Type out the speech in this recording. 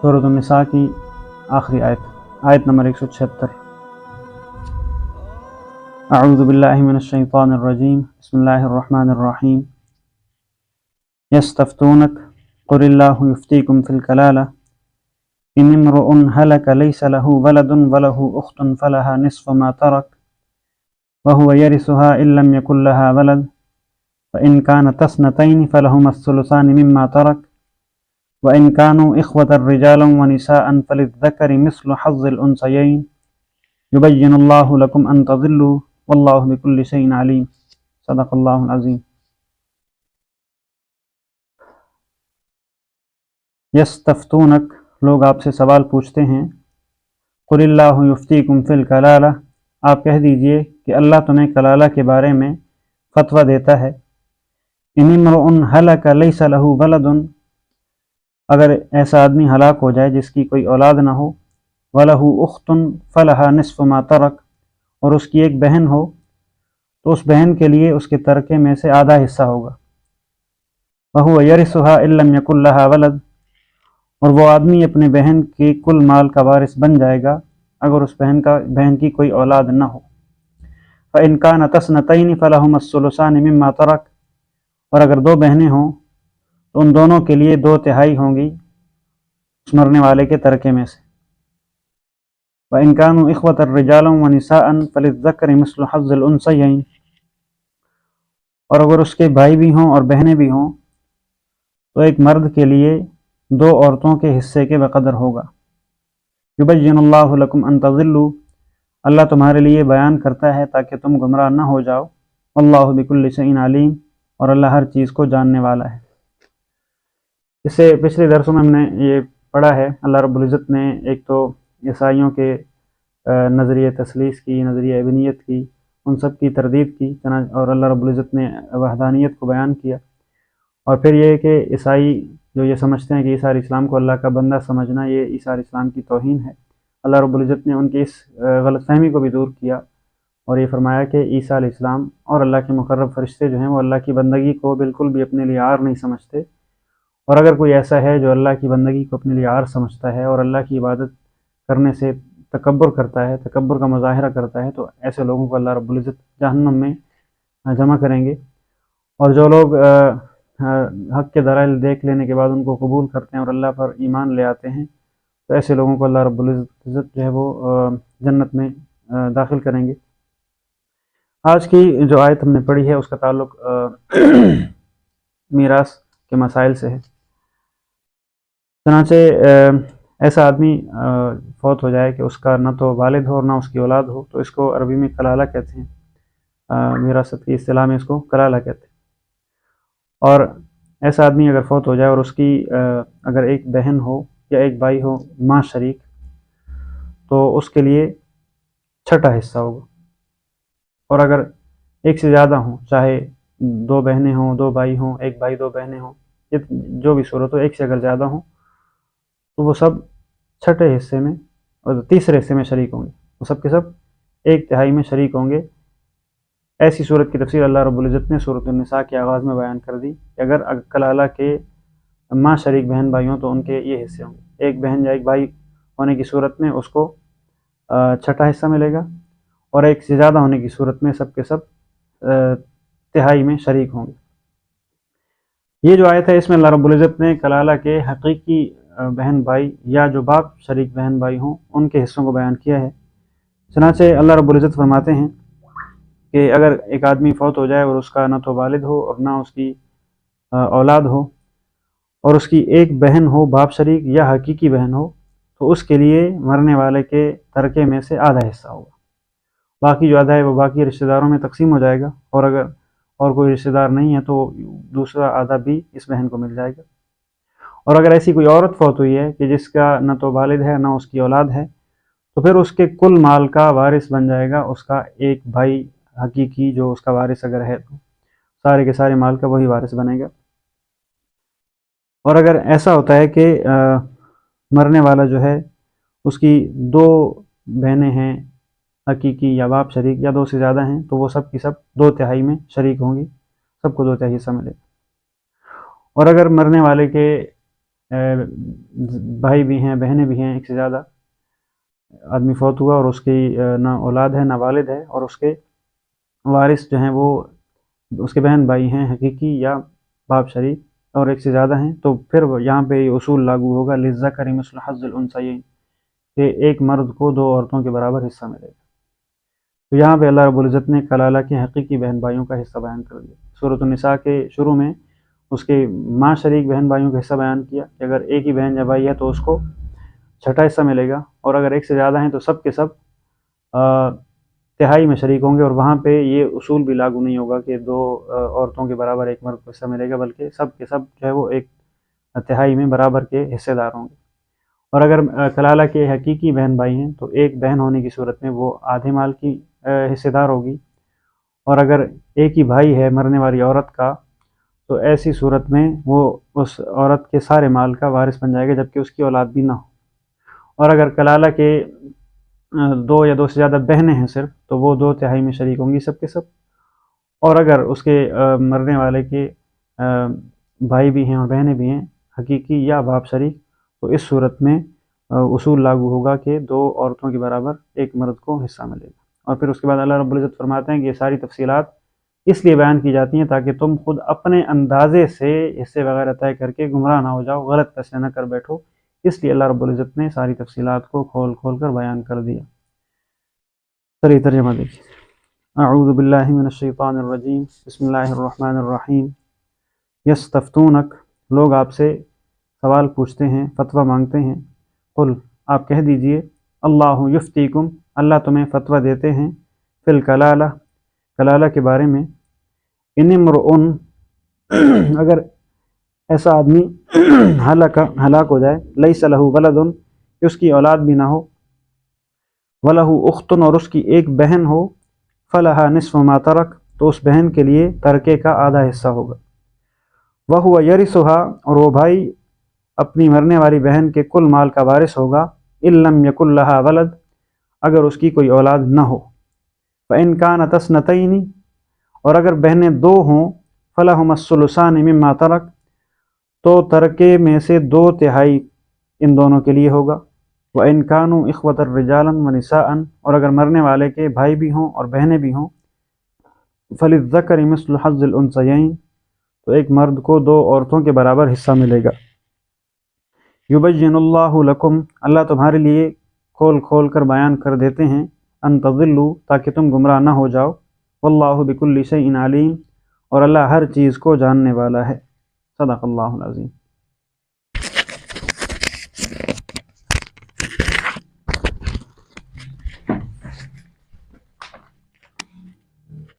سورۃ النساء کی آخری آیت نمبر 176۔ اعوذ باللہ من الشیطان الرجیم، بسم اللہ الرحمن الرحیم۔ یستفتونک قل اللہ یفتیکم فی الکلالہ ان امرؤ ہلک لیس لہ ولد ولہ اخت فلہا نصف ما ترک وہو یرثها ان لم یکن لها ولد فإن كانتا اثنتین فلہما الثلثان مما ترک وإن كانوا إخوة رجالا ونساء فللذكر مثل حظ الأنثيين يبين الله لكم أن تضلوا والله بكل شيء عليم۔ صدق اللہ العظیم۔ یستفتونک، لوگ آپ سے سوال پوچھتے ہیں، قل اللہ یفتیکم فی الکلالہ، آپ کہہ دیجئے کہ اللہ تمہیں کلالہ کے بارے میں فتویٰ دیتا ہے۔ ان امرؤ ہلک لیس لہ ولد، اگر ایسا آدمی ہلاک ہو جائے جس کی کوئی اولاد نہ ہو، وَلَهُ أُخْتٌ فَلَهَا نِصْفُ مَا تَرَكَ، اور اس کی ایک بہن ہو تو اس بہن کے لیے اس کے ترکے میں سے آدھا حصہ ہوگا۔ وَهُوَ يَرِثُهَا إِن لَّمْ يَكُن لَّهَا وَلَد، اور وہ آدمی اپنے بہن کے کل مال کا وارث بن جائے گا اگر اس بہن کی کوئی اولاد نہ ہو۔ فَإِن كَانَتَا اثْنَتَيْنِ فَلَهُمَا الثُّلُثَانِ مِمَّا تَرَكَ، اور اگر دو بہنیں ہوں تو ان دونوں کے لیے 2/3 ہوں گی اس مرنے والے کے ترکے میں سے۔ وَإِن كَانُوا إِخْوَةً رِجَالًا وَنِسَاءً فَلِلذَّكَرِ مِثْلُ حَظِّ الْأُنثَيَيْنِ، اور اگر اس کے بھائی بھی ہوں اور بہنیں بھی ہوں تو ایک مرد کے لیے 2 عورتوں کے حصے کے بقدر ہوگا۔ يُبَيِّنُ اللَّهُ لَكُمْ أَن تَضِلُّوا، اللہ تمہارے لیے بیان کرتا ہے تاکہ تم گمراہ نہ ہو جاؤ۔ وَاللَّهُ بِكُلِّ شَيْءٍ عَلِيمٌ، اور اللہ ہر چیز کو جاننے والا ہے۔ اس سے پچھلے درسوں میں ہم نے یہ پڑھا ہے، اللہ رب العزت نے ایک تو عیسائیوں کے نظریہ تثلیث کی، نظریہ ابنیت کی، ان سب کی تردید کی، اور اللہ رب العزت نے وحدانیت کو بیان کیا۔ اور پھر یہ کہ عیسائی جو یہ سمجھتے ہیں کہ عیسیٰ علیہ السلام کو اللہ کا بندہ سمجھنا یہ عیسیٰ علیہ السلام کی توہین ہے، اللہ رب العزت نے ان کی اس غلط فہمی کو بھی دور کیا اور یہ فرمایا کہ عیسیٰ علیہ السلام اور اللہ کے مقرب فرشتے جو ہیں وہ اللہ کی بندگی کو بالکل بھی اپنے لیے عار نہیں سمجھتے، اور اگر کوئی ایسا ہے جو اللہ کی بندگی کو اپنے لیے عار سمجھتا ہے اور اللہ کی عبادت کرنے سے تکبر کرتا ہے، تکبر کا مظاہرہ کرتا ہے، تو ایسے لوگوں کو اللہ رب العزت جہنم میں جمع کریں گے۔ اور جو لوگ حق کے دلائل دیکھ لینے کے بعد ان کو قبول کرتے ہیں اور اللہ پر ایمان لے آتے ہیں تو ایسے لوگوں کو اللہ رب العزت جو ہے وہ جنت میں داخل کریں گے۔ آج کی جو آیت ہم نے پڑھی ہے اس کا تعلق میراث کے مسائل سے ہے۔ چنانچہ ایسا آدمی فوت ہو جائے کہ اس کا نہ تو والد ہو اور نہ اس کی اولاد ہو تو اس کو عربی میں کلالہ کہتے ہیں، وراثت کی اصطلاح میں اس کو کلالہ کہتے ہیں۔ اور ایسا آدمی اگر فوت ہو جائے اور اس کی اگر ایک بہن ہو یا ایک بھائی ہو ماں شریک، تو اس کے لیے 6واں حصہ ہوگا۔ اور اگر ایک سے زیادہ ہوں، چاہے 2 بہنیں ہوں، 2 بھائی ہوں، 1 بھائی 2 بہنیں ہوں، جو بھی صورت ہو، ایک سے اگر زیادہ ہوں تو وہ سب 6 حصے میں اور 3 حصے میں شریک ہوں گے، وہ سب کے سب 1/3 میں شریک ہوں گے۔ ایسی صورت کی تفصیل اللہ رب العزت نے سورۃ النساء کے آغاز میں بیان کر دی کہ اگر کلالہ کے ماں شریک بہن بھائی ہوں تو ان کے یہ حصے ہوں گے۔ ایک بہن یا ایک بھائی ہونے کی صورت میں اس کو 6واں حصہ ملے گا، اور ایک سے زیادہ ہونے کی صورت میں سب کے سب 1/3 میں شریک ہوں گے۔ یہ جو آیت ہے اس میں اللہ رب العزت نے کلالہ کے حقیقی بہن بھائی یا جو باپ شریک بہن بھائی ہوں ان کے حصوں کو بیان کیا ہے۔ چنانچہ اللہ رب العزت فرماتے ہیں کہ اگر ایک آدمی فوت ہو جائے اور اس کا نہ تو والد ہو اور نہ اس کی اولاد ہو، اور اس کی ایک بہن ہو باپ شریک یا حقیقی بہن ہو، تو اس کے لیے مرنے والے کے ترکے میں سے آدھا حصہ ہوگا۔ باقی جو آدھا ہے وہ باقی رشتہ داروں میں تقسیم ہو جائے گا، اور اگر اور کوئی رشتہ دار نہیں ہے تو دوسرا آدھا بھی اس بہن کو مل جائے گا۔ اور اگر ایسی کوئی عورت فوت ہوئی ہے کہ جس کا نہ تو والد ہے نہ اس کی اولاد ہے، تو پھر اس کے کل مال کا وارث بن جائے گا اس کا ایک بھائی حقیقی، جو اس کا وارث اگر ہے تو سارے کے سارے مال کا وہی وارث بنے گا۔ اور اگر ایسا ہوتا ہے کہ مرنے والا جو ہے اس کی 2 بہنیں ہیں حقیقی یا باپ شریک یا 2 سے زیادہ ہیں، تو وہ سب کی سب 2/3 میں شریک ہوں گی، سب کو 2/3 حصہ ملے گا۔ اور اگر مرنے والے کے بھائی بھی ہیں بہنیں بھی ہیں، ایک سے زیادہ آدمی فوت ہوا اور اس کی نہ اولاد ہے نہ والد ہے، اور اس کے وارث جو ہیں وہ اس کے بہن بھائی ہیں حقیقی یا باپ شریک، اور ایک سے زیادہ ہیں، تو پھر یہاں پہ یہ اصول لاگو ہوگا للذکر مثل حظ الانثیین، کہ ایک مرد کو دو عورتوں کے برابر حصہ ملے گا۔ تو یہاں پہ اللہ رب العزت نے کلالہ کے حقیقی بہن بھائیوں کا حصہ بیان کر دیا۔ سورۃ النساء کے شروع میں اس کے ماں شریک بہن بھائیوں کا حصہ بیان کیا کہ اگر ایک ہی بہن یا بھائی ہے تو اس کو چھٹا حصہ ملے گا، اور اگر ایک سے زیادہ ہیں تو سب کے سب تہائی میں شریک ہوں گے، اور وہاں پہ یہ اصول بھی لاگو نہیں ہوگا کہ دو عورتوں کے برابر ایک مرد کو حصہ ملے گا، بلکہ سب کے سب جو ہے وہ ایک تہائی میں برابر کے حصے دار ہوں گے۔ اور اگر کلالہ کے حقیقی بہن بھائی ہیں تو ایک بہن ہونے کی صورت میں وہ آدھے مال کی حصے دار ہوگی، اور اگر ایک ہی بھائی ہے مرنے والی عورت کا تو ایسی صورت میں وہ اس عورت کے سارے مال کا وارث بن جائے گا، جبکہ اس کی اولاد بھی نہ ہو۔ اور اگر کلالہ کے دو یا دو سے زیادہ بہنیں ہیں صرف، تو وہ دو تہائی میں شریک ہوں گی سب کے سب، اور اگر اس کے مرنے والے کے بھائی بھی ہیں اور بہنیں بھی ہیں حقیقی یا باپ شریک، تو اس صورت میں اصول لاگو ہوگا کہ دو عورتوں کے برابر ایک مرد کو حصہ ملے گا۔ اور پھر اس کے بعد اللہ رب العزت فرماتے ہیں کہ یہ ساری تفصیلات اس لیے بیان کی جاتی ہیں تاکہ تم خود اپنے اندازے سے حصے وغیرہ طے کر کے گمراہ نہ ہو جاؤ، غلط فیصلے نہ کر بیٹھو، اس لیے اللہ رب العزت نے ساری تفصیلات کو کھول کھول کر بیان کر دیا۔ چلیے ترجمہ دیکھیے۔ اعوذ باللہ من الشیطان الرجیم، بسم اللہ الرحمن الرحیم۔ یستفتونک، لوگ آپ سے سوال پوچھتے ہیں، فتویٰ مانگتے ہیں۔ قل، آپ کہہ دیجئے، اللہ یفتیکم، اللہ تمہیں فتویٰ دیتے ہیں، فی الکلالہ، کلالہ کے بارے میں، ان امرؤن، اگر ایسا آدمی ہلاک ہو جائے، لیس لہ ولد، کہ اس کی اولاد بھی نہ ہو، ولہ اخت، اور اس کی ایک بہن ہو، فلہا نصف ما ترک، تو اس بہن کے لیے ترکے کا آدھا حصہ ہوگا، وہو یرثھا، اور وہ بھائی اپنی مرنے والی بہن کے کل مال کا وارث ہوگا، ان لم یکن لہا ولد، اگر اس کی کوئی اولاد نہ ہو، فإن کانت اثنتین، اور اگر بہنیں دو ہوں، فلہما الثلثان مما ترک، تو ترکے میں سے دو تہائی ان دونوں کے لیے ہوگا، وإن کانوا اخوة رجالا ونساء، اور اگر مرنے والے کے بھائی بھی ہوں اور بہنیں بھی ہوں، فللذکر مثل حظ الانثیین، تو ایک مرد کو دو عورتوں کے برابر حصہ ملے گا۔ یبین اللہ لکم، اللہ تمہارے لیے کھول کھول کر بیان کر دیتے ہیں، ان تضلوا، تاکہ تم گمراہ نہ ہو جاؤ، واللہ بکل شیء علیم، اور اللہ ہر چیز کو جاننے والا ہے۔ صدق اللہ العظیم۔